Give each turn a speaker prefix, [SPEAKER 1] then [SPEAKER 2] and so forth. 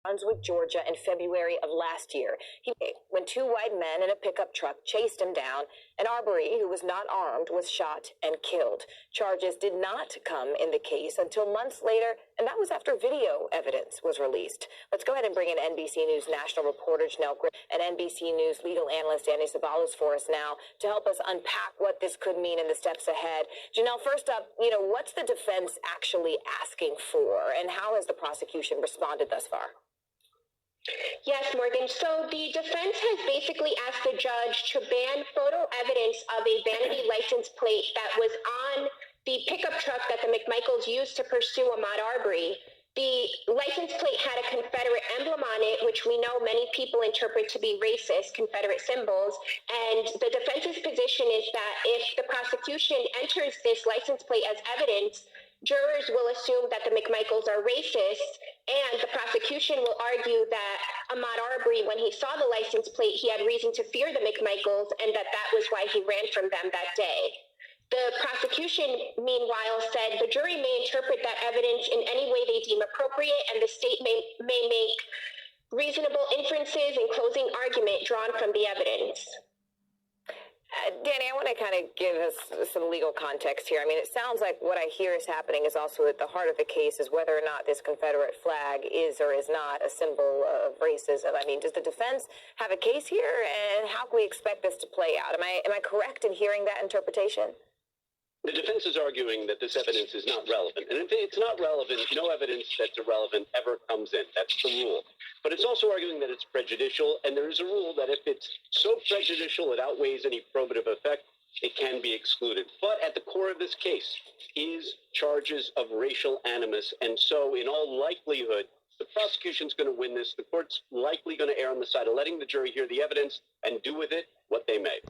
[SPEAKER 1] Brunswick, Georgia in February of last year. When two white men in a pickup truck chased him down, and Arbery, who was not armed, was shot and killed. Charges did not come in the case until months later, and that was after video evidence was released. Let's go ahead and bring in NBC News national reporter Janelle Grimm and NBC News legal analyst Danny Sabalos for us now to help us unpack what this could mean in the steps ahead. Janelle, first up, what's the defense actually asking for, and how has the prosecution responded thus far?
[SPEAKER 2] Yes, Morgan. So the defense has basically asked the judge to ban photo evidence of a vanity license plate that was on the pickup truck that the McMichaels used to pursue Ahmaud Arbery. The license plate had a Confederate emblem on it, which we know many people interpret to be racist, Confederate symbols. And the defense's position is that if the prosecution enters this license plate as evidence, jurors will assume that the McMichaels are racist, and the prosecution will argue that Ahmaud Arbery, when he saw the license plate, he had reason to fear the McMichaels, and that was why he ran from them that day. The prosecution, meanwhile, said the jury may interpret that evidence in any way they deem appropriate, and the state may make reasonable inferences and closing argument drawn from the evidence.
[SPEAKER 1] Danny, I want to kind of give us some legal context here. I mean, it sounds like what I hear is happening is also at the heart of the case is whether or not this Confederate flag is or is not a symbol of racism. I mean, does the defense have a case here, and how can we expect this to play out? Am I correct in hearing that interpretation?
[SPEAKER 3] The defense is arguing that this evidence is not relevant. And if it's not relevant, no evidence that's irrelevant ever comes in. That's the rule. But it's also arguing that it's prejudicial, and there is a rule that if it's so prejudicial it outweighs any probative effect, it can be excluded. But at the core of this case is charges of racial animus, and so in all likelihood, the prosecution's going to win this. The court's likely going to err on the side of letting the jury hear the evidence and do with it what they may.